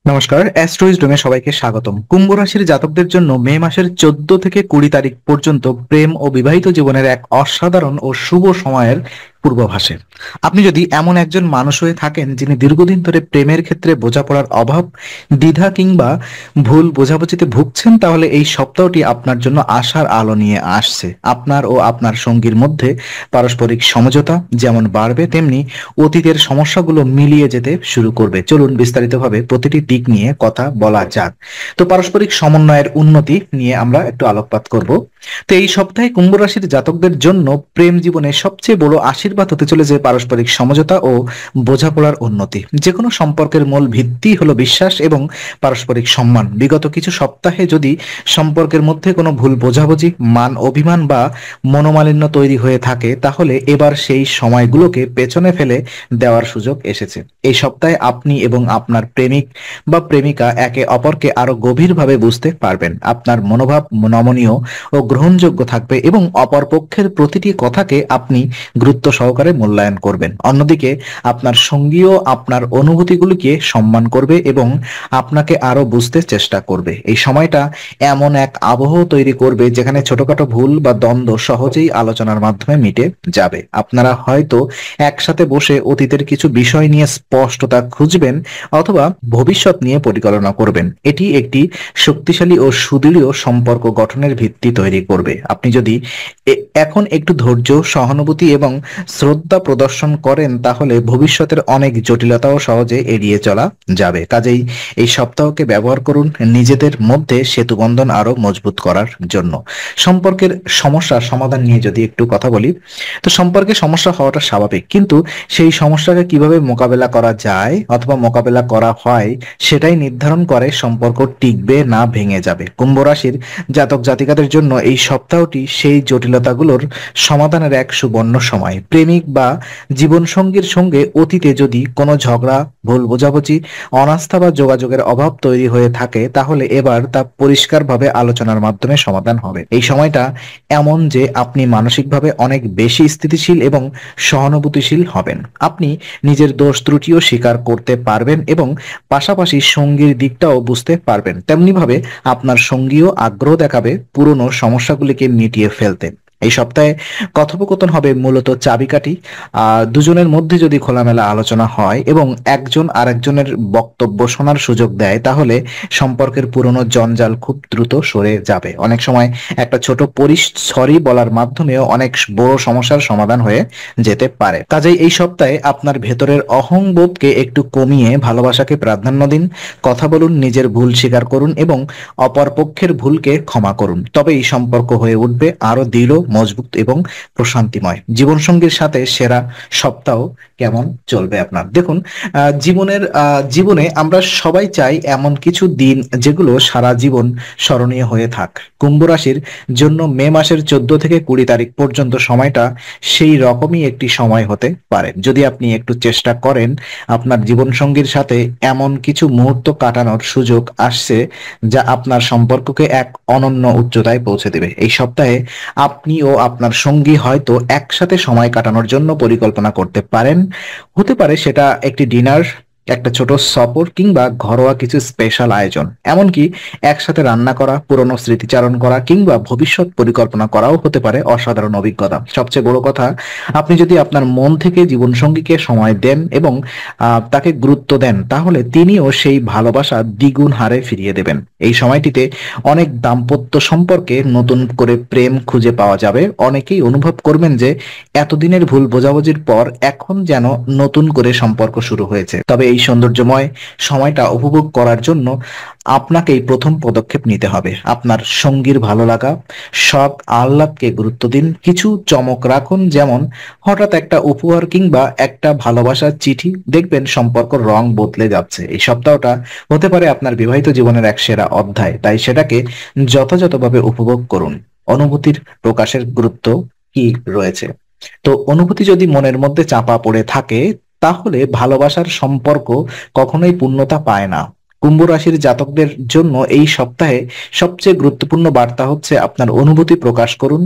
নমস্কার, অ্যাস্ট্রোইজডমে সবাইকে স্বাগতম। কুম্ভ রাশির জাতকদের জন্য মে মাসের 14 থেকে 20 তারিখ পর্যন্ত প্রেম ও বিবাহিত জীবনের এক অসাধারণ ও শুভ সময়ের পূর্বাভাসে। আপনি যদি এমন একজন মানুষ হয়ে থাকেন যিনি দীর্ঘদিন ধরে প্রেমের ক্ষেত্রে বোঝাপড়ার অভাব, দ্বিধা কিংবা ভুল বোঝাবুঝিতে ভুগছেন, তাহলে এই সপ্তাহটি আপনার জন্য আশার আলো নিয়ে আসছে। আপনার ও আপনার সঙ্গীর মধ্যে পারস্পরিক সমঝোতা যেমন বাড়বে, তেমনি অতীতের সমস্যাগুলো মিলিয়ে যেতে শুরু করবে। চলুন বিস্তারিতভাবে প্রতিটি দিক নিয়ে কথা বলা যাক। তো পারস্পরিক সমন্বয়ের উন্নতি নিয়ে আমরা একটু আলোকপাত করব। তো এই সপ্তাহে কুম্ভ রাশির জাতকদের জন্য প্রেম জীবনে সবচেয়ে বড় আশীর্বাদ হতে চলেছে পারস্পরিক সমঝোতা ও বোঝাপড়ার উন্নতি। যে কোনো সম্পর্কের মূল ভিত্তি হলো বিশ্বাস এবং পারস্পরিক সম্মান। বিগত কিছু সপ্তাহে যদি সম্পর্কের মধ্যে কোনো ভুল বোঝাবুঝি, মান অভিমান বা মনোমালিন্য তৈরি হয়ে থাকে, তাহলে এবার সেই সময়গুলোকে পেছনে ফেলে দেওয়ার সুযোগ এসেছে। এই সপ্তাহে আপনি এবং আপনার প্রেমিক বা প্রেমিকা একে অপরকে আরো গভীরভাবে বুঝতে পারবেন। আপনার মনোভাব নমনীয় ও গ্রহণযোগ্য থাকবে এবং অপর পক্ষের প্রতিটি কথাকে আপনি গুরুত্ব সহকারে মূল্যায়ন করবেন। অন্যদিকে আপনার সঙ্গীও আপনার অনুভূতিগুলিকে সম্মান করবে এবং আপনাকে আরো বুঝতে চেষ্টা করবে। এই সময়টা এমন এক আবহ তৈরি করবে যেখানে ছোটখাটো ভুল বা দ্বন্দ্ব সহজেই আলোচনার মাধ্যমে মিটে যাবে। আপনারা হয়তো একসাথে বসে অতীতের কিছু বিষয় নিয়ে স্পষ্টতা খুঁজবেন অথবা ভবিষ্যৎ নিয়ে পরিকল্পনা করবেন। এটি একটি শক্তিশালী ও সুদৃঢ় সম্পর্ক গঠনের ভিত্তি তৈরি করবে। আপনি যদি এখন একটু ধৈর্য, সহানুভূতি এবং শ্রদ্ধা প্রদর্শন করেন, তাহলে ভবিষ্যতের অনেক জটিলতাও সহজে এড়িয়ে চলা যাবে। কাজেই এই সপ্তাহকে ব্যবহার করুন নিজেদের মধ্যে সেতুবন্ধন আরো মজবুত করার জন্য। সম্পর্কের সমস্যা সমাধান নিয়ে যদি একটু কথা বলি, তো সম্পর্কে সমস্যা হওয়াটা স্বাভাবিক, কিন্তু সেই সমস্যাকে কিভাবে মোকাবেলা করা যায় অথবা মোকাবেলা করা হয় সেটাই নির্ধারণ করে সম্পর্ক টিকবে না ভেঙে যাবে। কুম্ভ রাশির জাতক জাতিকাদের জন্য এই সপ্তাহটি সেই জটিলতাগুলোর সমাধানের এক সুবর্ণ সময়। প্রেমিক বা জীবনসঙ্গীর সঙ্গে অতীতে যদি কোনো ঝগড়া, ভুল বোঝাবুঝি, অনাস্থা বা যোগাযোগের অভাব তৈরি হয়ে থাকে, তাহলে এবার তা পরিষ্কারভাবে আলোচনার মাধ্যমে সমাধান হবে। এই সময়টা এমন যে আপনি মানসিকভাবে অনেক বেশি স্থিতিশীল এবং সহানুভূতিশীল হবেন। আপনি নিজের দোষ ত্রুটিও স্বীকার করতে পারবেন এবং পাশাপাশি সঙ্গীর দিকটাও বুঝতে পারবেন। তেমনিভাবে আপনার সঙ্গীও আগ্রহ দেখাবে পুরনো সমস্যাগুলিকে মিটিয়ে ফেলতে। এই সপ্তাহে কথোপকথন হবে মূলত চাবিকাঠি। দুজনের মধ্যে যদি খোলামেলা আলোচনা হয় এবং একজন আরেকজনের বক্তব্য শোনার সুযোগ দেয়, তাহলে সম্পর্কের পুরনো জঞ্জাল খুব দ্রুত সরে যাবে। অনেক সময় একটা ছোট সরি বলার মাধ্যমেও অনেক বড় সমস্যার সমাধান হয়ে যেতে পারে। কাজেই এই সপ্তাহে আপনার ভেতরের অহংবোধকে একটু কমিয়ে ভালোবাসাকে প্রাধান্য দিন। কথা বলুন, নিজের ভুল স্বীকার করুন এবং অপর পক্ষের ভুলকে ক্ষমা করুন। তবে এই সম্পর্ক হয়ে উঠবে আরো দৃঢ়, মজবুত এবং প্রশান্তিময়। জীবনসঙ্গীর সাথে সেরা সপ্তাহ কেমন চলবে আপনার? দেখুন, জীবনে আমরা সবাই চাই এমন কিছু দিন যেগুলো সারা জীবন স্মরণীয় হয়ে থাক। কুম্ভ রাশির জন্য মে মাসের 14 থেকে 20 তারিখ পর্যন্ত সময়টা সেই রকমই একটি সময় হতে পারে। যদি আপনি একটু চেষ্টা করেন, আপনার জীবনসঙ্গীর সাথে এমন কিছু মুহূর্ত কাটানোর সুযোগ আসছে যা আপনার সম্পর্ককে এক অনন্য উচ্চতায় পৌঁছে দেবে। এই সপ্তাহে আপনি ও আপনার সঙ্গী হয়তো একসাথে সময় কাটানোর জন্য পরিকল্পনা করতে পারেন। হতে পারে সেটা একটি ডিনার, একটা ছোট সফর কিংবা ঘরোয়া কিছু স্পেশাল আয়োজন। এমনকি একসাথে রান্না করা, পুরনো স্মৃতিচারণ করা কিংবা ভবিষ্যৎ পরিকল্পনা করাও হতে পারে অসাধারণ অভিজ্ঞতা। সবচেয়ে বড় কথা, আপনি যদি আপনার মন থেকে জীবনসঙ্গীকে সময় দেন এবং তাকে গুরুত্ব দেন, তাহলে তিনিও সেই ভালোবাসা দ্বিগুণ হারে ফিরিয়ে দেবেন। এই সময়টিতে অনেক দাম্পত্য সম্পর্কে নতুন করে প্রেম খুঁজে পাওয়া যাবে। অনেকেই অনুভব করবেন যে এতদিনের ভুল বোঝাবুঝির পর এখন যেন নতুন করে সম্পর্ক শুরু হয়েছে। তবে এই সৌন্দর্যময় সময়টা উপভোগ করার জন্য আপনাকেই প্রথম পদক্ষেপ নিতে হবে। আপনার সঙ্গীর ভালো লাগা, শখ, আহ্লাদকে গুরুত্ব দিন। কিছু চমক রাখুন, যেমন হঠাৎ একটা উপহার কিংবা একটা ভালোবাসার চিঠি। দেখবেন সম্পর্ক রং বদলে যাচ্ছে। এই সপ্তাহটা হতে পারে আপনার বিবাহিত জীবনের এক সেরা অধ্যায়, তাই সেটাকে যথাযথভাবে উপভোগ করুন। অনুভূতির প্রকাশের গুরুত্ব কি রয়েছে? তো অনুভূতি যদি মনের মধ্যে চাপা পড়ে থাকে, তাহলে ভালোবাসার সম্পর্ক কখনোই পূর্ণতা পায় না। কুম্ভ রাশির জাতকদের জন্য এই সপ্তাহে সবচেয়ে গুরুত্বপূর্ণ বার্তা হচ্ছে আপনার অনুভূতি প্রকাশ করুন।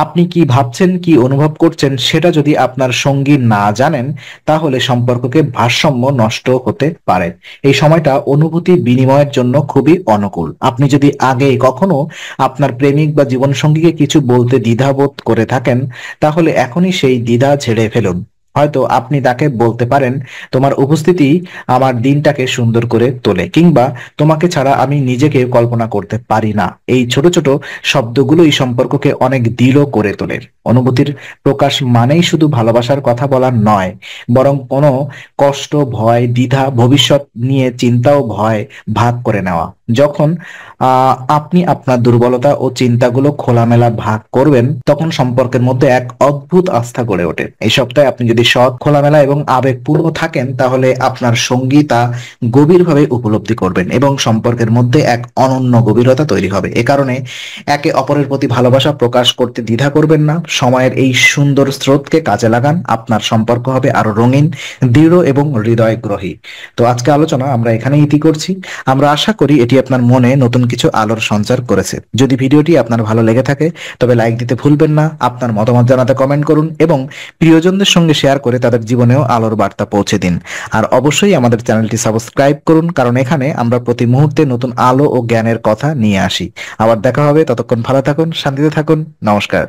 আপনি কি ভাবছেন, কি অনুভব করছেন সেটা যদি আপনার সঙ্গী না জানেন, তাহলে সম্পর্ককে ভারসাম্য নষ্ট হতে পারে। এই সময়টা অনুভূতি বিনিময়ের জন্য খুবই অনুকূল। আপনি যদি আগে কখনো আপনার প্রেমিক বা জীবনসঙ্গীকে কিছু বলতে দ্বিধাবোধ করে থাকেন, তাহলে এখনই সেই দ্বিধা ঝেড়ে ফেলুন। হয়তো আপনি তাকে বলতে পারেন, তোমার উপস্থিতি আমার দিনটাকে সুন্দর করে তোলে, কিংবা তোমাকে ছাড়া আমি নিজেকে কল্পনা করতে পারি না। এই ছোট ছোট শব্দগুলো এই সম্পর্ককে অনেক দৃঢ় করে তোলে। অনুভূতির প্রকাশ মানেই শুধু ভালোবাসার কথা বলা নয়, বরং কোনো কষ্ট, ভয়, দ্বিধা, ভবিষ্যৎ নিয়ে চিন্তা ও ভয় ভাগ করে নেওয়া। যখন আপনি আপনার দুর্বলতা ও চিন্তাগুলো খোলামেলা ভাগ করবেন, তখন সম্পর্কের মধ্যে এক অদ্ভুত আস্থা গড়ে ওঠে। এই সপ্তাহে আপনি যদি সৎ, খোলামেলা এবং আবেগপূর্ণ থাকেন, তাহলে আপনার সঙ্গী তা গভীরভাবে উপলব্ধি করবেন এবং সম্পর্কের মধ্যে এক অনন্য গভীরতা তৈরি হবে। এ কারণে একে অপরের প্রতি ভালোবাসা প্রকাশ করতে দ্বিধা করবেন না। সময়ের এই সুন্দর স্রোতকে কাজে লাগান। আপনার সম্পর্ক হবে আরো রঙিন, দৃঢ় এবং হৃদয়গ্রহী। তো আজকে আলোচনা আমরা এখানেই ইতি করছি। আমরা আশা করি এটি আপনার মনে নতুন কিছু আলোর সঞ্চার করেছে। যদি ভিডিওটি আপনার ভালো লেগে থাকে, তবে লাইক দিতে ভুলবেন না। আপনার মতামত জানাতে কমেন্ট করুন এবং প্রিয়জনদের সঙ্গে শেয়ার করে তাদের জীবনেও আলোর বার্তা পৌঁছে দিন। আর অবশ্যই আমাদের চ্যানেলটি সাবস্ক্রাইব করুন, কারণ এখানে আমরা প্রতি মুহূর্তে নতুন আলো ও জ্ঞানের কথা নিয়ে আসি। আবার দেখা হবে, ততক্ষণ ভালো থাকুন, শান্তিতে থাকুন। নমস্কার।